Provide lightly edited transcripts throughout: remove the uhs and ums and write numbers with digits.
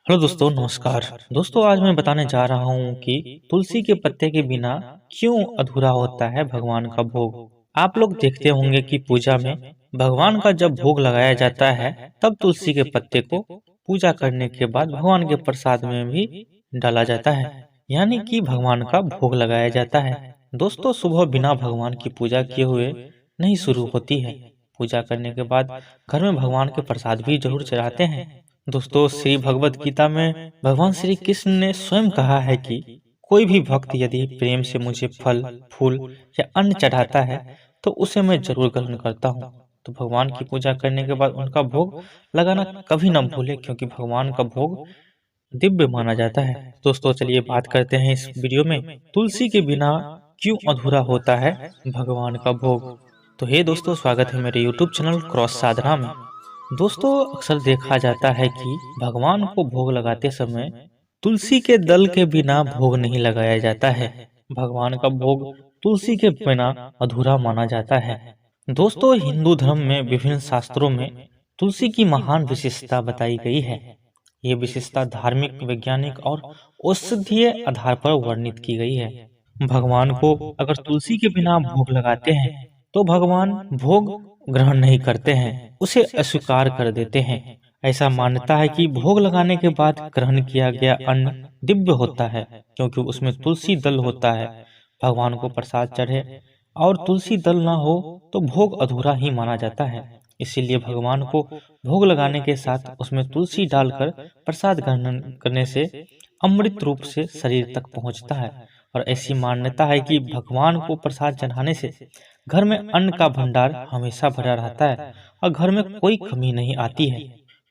Hello दोस्तों, नमस्कार। दोस्तों, आज मैं बताने जा रहा हूँ कि तुलसी के पत्ते के बिना क्यों अधूरा होता है भगवान का भोग। आप लोग देखते होंगे कि पूजा में भगवान का जब भोग लगाया जाता है तब तुलसी के पत्ते को पूजा करने के बाद भगवान के प्रसाद में भी डाला जाता है, यानी कि भगवान का भोग लगाया जाता है। दोस्तों, सुबह बिना भगवान की पूजा किए हुए नहीं शुरू होती है। पूजा करने के बाद घर में भगवान के प्रसाद भी जरूर चढ़ाते हैं। दोस्तों, श्री भगवत गीता में भगवान श्री कृष्ण ने स्वयं कहा है कि कोई भी भक्त यदि प्रेम से मुझे फल, फूल या अन्न चढ़ाता है तो उसे मैं जरूर ग्रहण करता हूँ। तो भगवान की पूजा करने के बाद उनका भोग लगाना कभी न भूले, क्योंकि भगवान का भोग दिव्य माना जाता है। दोस्तों, चलिए बात करते हैं इस वीडियो में तुलसी के बिना क्यों अधूरा होता है भगवान का भोग। तो हे दोस्तों, स्वागत है मेरे यूट्यूब चैनल क्रॉस साधना में। दोस्तों, अक्सर देखा जाता है कि भगवान को भोग लगाते समय तुलसी के दल के बिना भोग नहीं लगाया जाता है। भगवान का भोग तुलसी के बिना अधूरा माना जाता है। दोस्तों, हिंदू धर्म में विभिन्न शास्त्रों में तुलसी की महान विशेषता बताई गई है। ये विशेषता धार्मिक, वैज्ञानिक और औषधीय आधार पर वर्णित की गई है। भगवान को अगर तुलसी के बिना भोग लगाते हैं तो भगवान भोग ग्रहण नहीं करते हैं, उसे अस्वीकार कर देते हैं। ऐसा मान्यता है कि भोग लगाने के बाद ग्रहण किया गया अन्न दिव्य होता है, क्योंकि उसमें तुलसी दल होता है। भगवान को प्रसाद चढ़े और तुलसी दल ना हो तो भोग अधूरा ही माना जाता है। इसीलिए भगवान को भोग लगाने के साथ उसमें तुलसी डालकर प्रसाद ग्रहण करने से अमृत रूप से शरीर तक पहुंचता है। और ऐसी मान्यता है कि भगवान को प्रसाद चढ़ाने से घर में अन्न का भंडार हमेशा भरा रहता है और घर में कोई कमी नहीं आती है।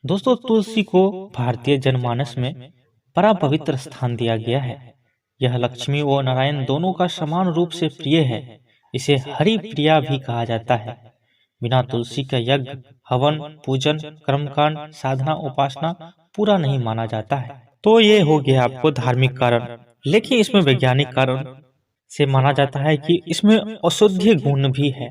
दोस्तों, तुलसी को भारतीय जनमानस में बड़ा पवित्र स्थान दिया गया है। यह लक्ष्मी व नारायण दोनों का समान रूप से प्रिय है। इसे हरि प्रिया भी कहा जाता है। बिना तुलसी का यज्ञ, हवन, पूजन, कर्मकांड, साधना, उपासना पूरा नहीं माना जाता है। तो ये हो गया आपको धार्मिक कारण, लेकिन इसमें वैज्ञानिक कारण से माना जाता है कि इसमें औषधीय गुण भी है।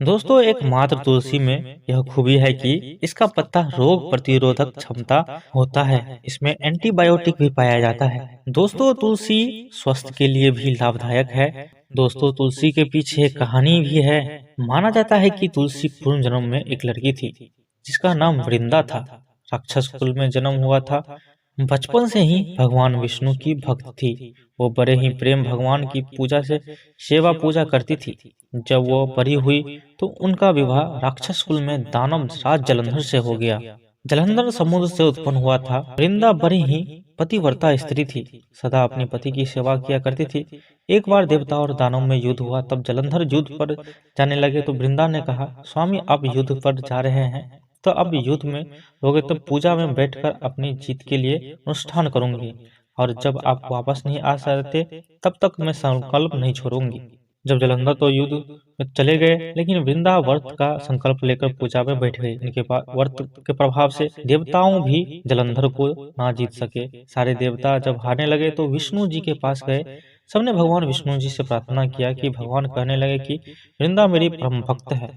दोस्तों, एक मात्र तुलसी में यह खूबी है कि इसका पत्ता रोग प्रतिरोधक क्षमता होता है। इसमें एंटीबायोटिक भी पाया जाता है। दोस्तों, तुलसी स्वास्थ्य के लिए भी लाभदायक है। दोस्तों, तुलसी के पीछे एक कहानी भी है। माना जाता है कि तुलसी पूर्व जन्म में एक लड़की थी जिसका नाम वृंदा था। राक्षस कुल में जन्म हुआ था। बचपन से ही भगवान विष्णु की भक्त थी। वो बड़े ही प्रेम भगवान की पूजा से सेवा पूजा करती थी। जब वो बड़ी हुई तो उनका विवाह राक्षस कुल में दानव राज जलंधर से हो गया। जलंधर समुद्र से उत्पन्न हुआ था। वृंदा बड़ी ही पतिव्रता स्त्री थी, सदा अपने पति की सेवा किया करती थी। एक बार देवता और दानव में युद्ध हुआ। तब जलंधर युद्ध पर जाने लगे तो वृंदा ने कहा, स्वामी आप युद्ध पर जा रहे हैं तो अब युद्ध में होगे तो पूजा में बैठकर अपनी जीत के लिए अनुष्ठान करूंगी, और जब आप वापस नहीं आ सकते तब तक मैं संकल्प नहीं छोड़ूंगी। जब जलंधर तो युद्ध में चले गए, लेकिन वृंदा व्रत का संकल्प लेकर पूजा में बैठ गई। इनके व्रत के प्रभाव से देवताओं भी जलंधर को ना जीत सके। सारे देवता जब हारने लगे तो विष्णु जी के पास गए। सबने भगवान विष्णु जी से प्रार्थना किया कि भगवान कहने लगे कि वृंदा मेरी परम भक्त है,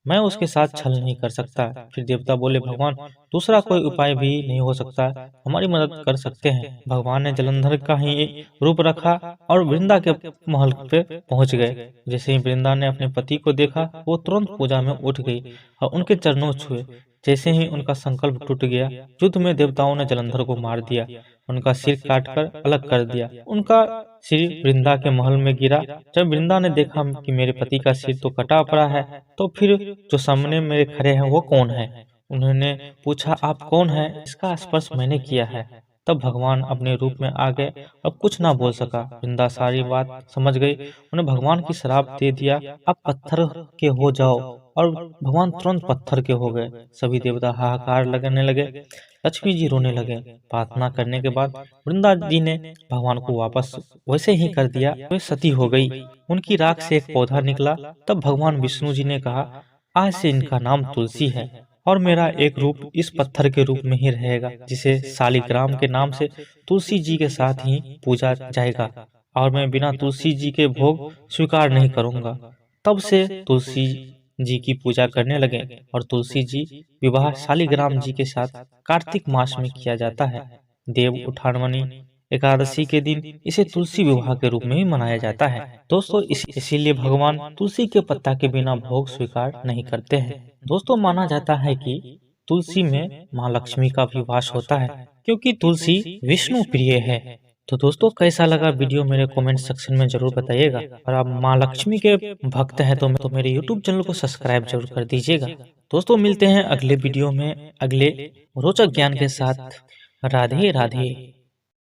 मैं उसके साथ छल नहीं कर सकता। फिर देवता बोले, भगवान दूसरा कोई उपाय भी नहीं हो सकता, हमारी मदद कर सकते हैं। भगवान ने जलंधर का ही रूप रखा और वृंदा के महल पे पहुंच गए। जैसे ही वृंदा ने अपने पति को देखा, वो तुरंत पूजा में उठ गई और उनके चरणों छुए। जैसे ही उनका संकल्प टूट गया, युद्ध में देवताओं ने जलंधर को मार दिया, उनका सिर काटकर अलग कर दिया। उनका सिर वृंदा के महल में गिरा। जब वृंदा ने देखा कि मेरे पति का सिर तो कटा पड़ा है, तो फिर जो सामने मेरे खड़े हैं वो कौन है? उन्होंने पूछा, आप कौन है? इसका स्पर्श मैंने किया है। तब भगवान अपने रूप में आ गए और कुछ ना बोल सका। वृंदा सारी बात समझ गई। उन्हें भगवान की श्राप दे दिया, अब पत्थर के हो जाओ। और भगवान तुरंत पत्थर के हो गए। सभी देवता हाहाकार लगने लगे। लक्ष्मी जी रोने लगे। प्रार्थना करने के बाद वृंदा जी ने भगवान को वापस वैसे ही कर दिया। वे सती हो गई। उनकी राख से एक पौधा निकला। तब भगवान विष्णु जी ने कहा, आज से इनका नाम तुलसी है और मेरा एक रूप इस पत्थर के रूप में ही रहेगा, जिसे शालिग्राम के नाम से तुलसी जी के साथ ही पूजा जाएगा, और मैं बिना तुलसी जी के भोग स्वीकार नहीं करूंगा। तब से तुलसी जी की पूजा करने लगे और तुलसी जी विवाह शालिग्राम जी के साथ कार्तिक मास में किया जाता है। देव उठानमनी एकादशी के दिन इसे तुलसी विवाह के रूप में भी मनाया जाता है। दोस्तों इसीलिए भगवान तुलसी के पत्ता के बिना भोग स्वीकार नहीं करते हैं। दोस्तों माना जाता है कि तुलसी में माँ लक्ष्मी का भी वास होता है, क्योंकि तुलसी विष्णु प्रिय है। तो दोस्तों कैसा लगा वीडियो मेरे कमेंट सेक्शन में जरूर बताइएगा। और आप माँ लक्ष्मी के भक्त हैं तो मेरे यूट्यूब चैनल को सब्सक्राइब जरूर कर दीजिएगा। दोस्तों मिलते हैं अगले वीडियो में अगले रोचक ज्ञान के साथ। राधे राधे।